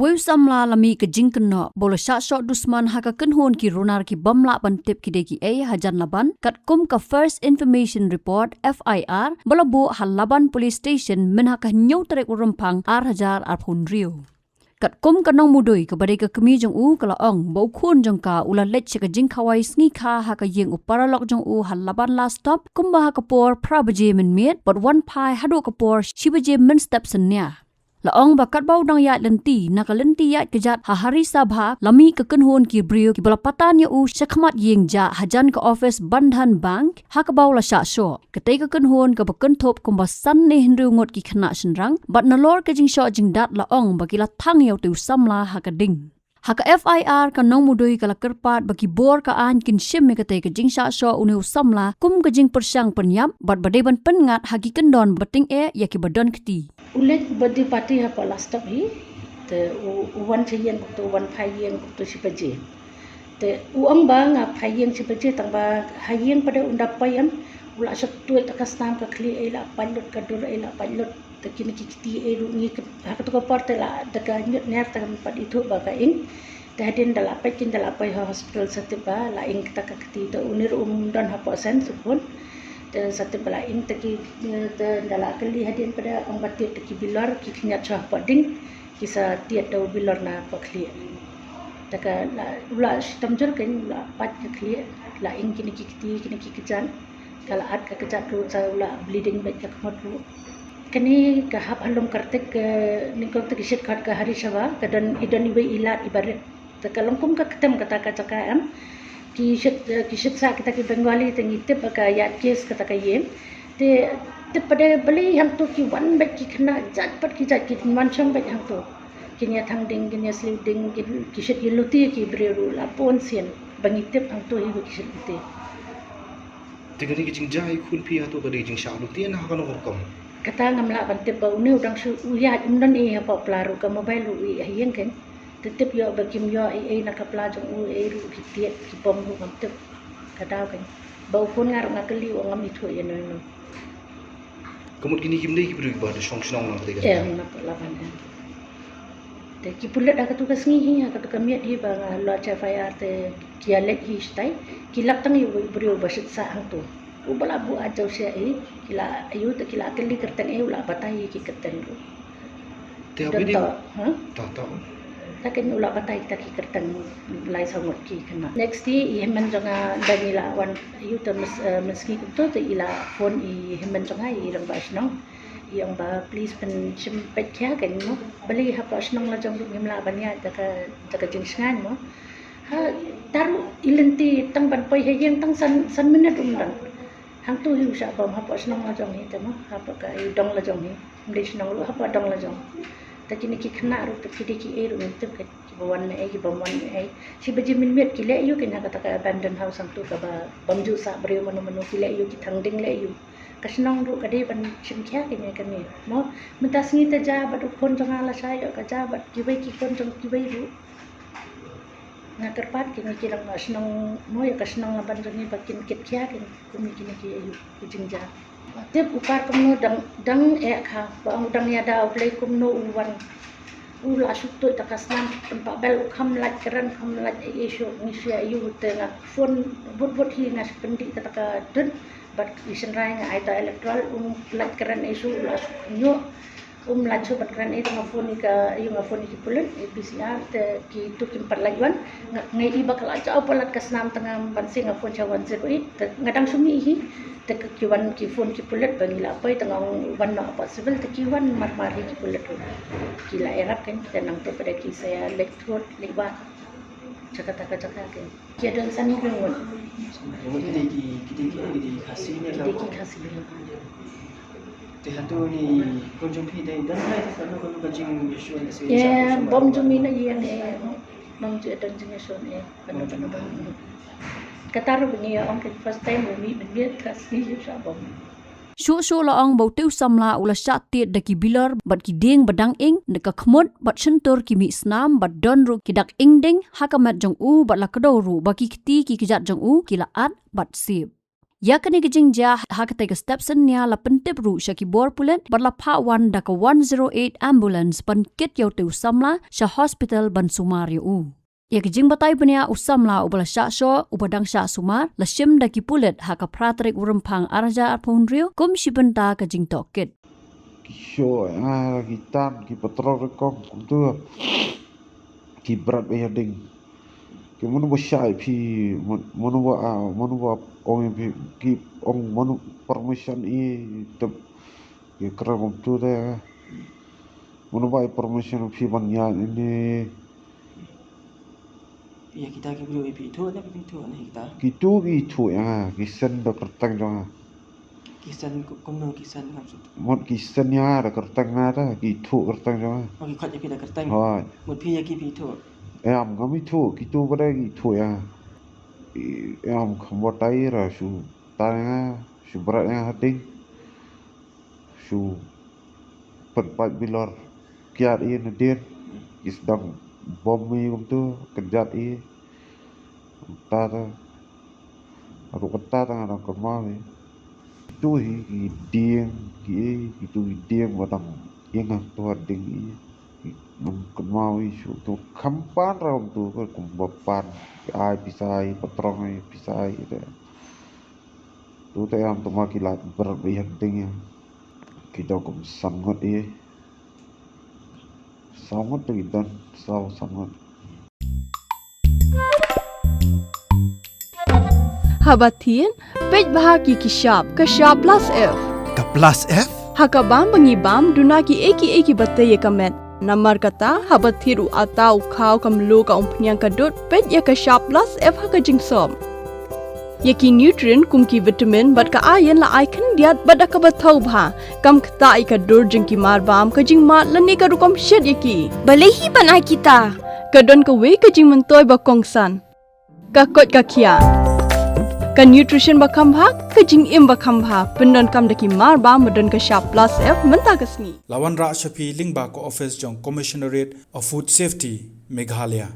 weu samla lami ke jingkeno bola shot dusman haka kenhon ki runar ki bamla bantip ki deki hajan laban kat kum ka first information report FIR bola bo hal laban police station men haka nyau trek urumpang ar phun rio kat kum kanong mudoi ke badai ke kemi jong u kala ong bau khun jong ka ula let che ka jing khawai sngi kha haka yeng uparalok jong u hal laban last stop kum ba haka por prabaje men miet but one pai hadu ka por shibaje men step senya laong bakat bau dang ya lenti nakalenti ya kejat hari sabha lami ke kenhon ki brio ki bola patan ya u shakmat yeng ja hajan ka office Bandhan Bank hak bau la sha sho ketai ke kenhon ka bakan thop kumbasan ne hinru ngot ki khna shenrang bat nalor ke jing sho jing dat laong bakila thang yau tu samla haka ding haka FIR ka nong mudoi kala kerpat bagi bor ka an kin shim me ketai ke jing sha sho unu samla kum ke jing persang penyap bat badeban pengat hagi kendon beting ya ki badon keti ulet body party ha last stop hi te wan chayen to wan phayeng to sipaje te uang bang phayeng sipaje tang ba hayeng pada undapayam ula sattu takastam ka kli ela pallut kadur ela pallut te kini kiti elu ni ha to parte la daga nyut ner tang pad itu ba ka ing te hadin dala pekin dala pai hospital satiba la ing taka kiti to unir dan ha persen supun satu bala ing taki dala kali hadin pada ang batit taki bilar ki knya chah pading kisa tiat dau bilar na pakli taka la ula tamjur kan la pat kli la ing kini kiti kejan kala at ka kejan ru sa ula bleeding baik ka kmot ru kani ka hap halum kartek ni ko taki shit khat ka hari shawa kadan idan ibai ilat ibarat taka longkum ka ketem kata ka cakam kishat sa kita ki Bengali tengi tip ka yat case kata ka yem te pada beli hang tu ki wan bet ki khna jat pat ki man chang bet hang tu kinya thang ding kinya sliu ding kishat yeluti ki breru la pon sien bangi tip hang tu hi kishat te tegani ki jingjai khun phi ha to ka jing sha lu tien ha kana kom kata ngamla ban tip ba unu dang su uyat undan e ha pa plaru ka mobile u hayeng kan tetep yo bakim yo nakapla jong u ru kitiet ki pom ru ngam kadau kan bau pun ngar ngakeli o ngam itu ya no kamut gini kim dei ki bru ba de shong shnong na de na laban de ki pulet aka tu kasngi hi aka tu kamiat hi ba lo cha fire te kia let hi stai ki lap tang yu bru ba sit sa hang tu u bala bu a jau se kila ayu te kila keli kerten ula batai ki kerten ru te abi de ta takin ula batay taki kertan lai sangot ki kana next di hemen jonga danila wan yuta meski to te ila phone I hemen jonga I rang basnong yang ba please pen chimpet kya kan mo bali ha basnong la jong ngimla banya taka jingsngan mo ha taru ilenti tang ban poi heyeng tang san minute dan hang tu hu sa bom ha basnong la jong hi te mo ha pa ka dong la jong hi mdisnong lu ha pa dong la jong takini ki khna ru takidi ki ru nitip ka bawan na ki bamwan ai si baji min met ki le yu kina kata ka abandon house ang tu ka ba bamju sa bre manu ki le yu ki thangding le yu kasnong ru kade ban chimkhya kini kami mo mentas ngi ta ja ba phone janga la sai ka ja ba ki bai ki phone jong ki bai ru na karpat kini ki rang kasnong mo ya kasnong ban jong ni bakin kit khya kini kini ki yu ki jingja tip upar kumno dang kha bang dang ya da play kumno uwan ula sutto takasnan tempat bel kham lat keran kham lat isu nisia yu tengah phone bot hi nas pendi kata dun bat isin rai nga aita electoral lat keran isu ula nyo lat so bat keran itu ngafoni ka yu ngafoni ki pulen PCR te ki tu kim parlajuan ngai iba kala cha polat kasnam tengah bansing ngafon chawan 08 ngadang sumi hi te kiwan ki phone ki pulet bangila pai tengah wan na possible te kiwan marmari ki pulet kila erap kan tenang te pada ki saya electrode lebat cakata kan ki ada san ni ngon kita kasih ni lah ki kasih te hatu ni konjung pi dai dan hai ta no kon bajing isu ni se ya bom jumi na yang bom je dan jing isu ni kataru ni on first time we meet kasih sa bom Shu laong bau teu samla ula shat tiet daki bilar bat ki ding badang ing deka khmut bat sentur ki mi snam bat don ru ki dak ing ding hakamat jong u bat la kdo ru baki kti ki kijat jong u ki la at bat sip Ya kani gijing ja hakate ke stepsen nya la pentip ru shaki bor pulen barla pha wan da ka 108 ambulance pan kit yaw te usamla sha hospital ban Sumario u. Ya gijing batai punya usamla ubala sha sho ubadang sha Sumar la shim da ki pulet haka pratrik urempang arja arponrio kum shibenta ka jing tokit. Kisyo gitan ki patrol rekong tu ki berat bayading ki monu bosyai pi monu wa ong ki ong monu permission I te ki kram tu de monu wa permission pi banya ini Ya kita ke bro pi tu na pi tu na kita. ki tu ya ki sen da kertang jong Kisan kumno kisan maksud. mon ki sen ya da kertang na da ki tu kertang jong Oh ki khat ya pi da kertang. ha Mut pi ya ki pi tu. em ngami tu ki tu ba ki tu ya em khambatai ra su tanga su berat yang hating su penpat bilor kiat I nadir is dang bom mi tu kejat I ta ta aku kata tang ada kemau tu hi dieng ki tu dieng batang yang tu ding nang kemau su tu kampan ram tu ko kumbapan ai pisai patrong ai pisai tu te am tu makilat berbihan ding kita kum sangat sangat dan sangat Habatin, pej bahagi Kashab plus F. Ka plus F? Hakabam bangibam dunaki eki bataya kamet. Namar kata habathiru atau kau kamlu ka umpnyang kadut pej ya Kashab plus F haka jingsom. Yaki nutrient kumki vitamin bat ka ayan la icon diat bada ka bathau bha kam kta I ka dur jingki marbam ka jingma lani ka rukom shed yaki. Balehi banai kita. Kadon ka we ka jing mentoy ba kongsan. Ka kot ka kia. Ka nutrition bakam bha ka jing im bakam bha pendon kam daki marba modon ka Kashab plus F menta kasni. Lawan Ra Shafi Lingba ko office jong Commissionerate of Food Safety Meghalaya.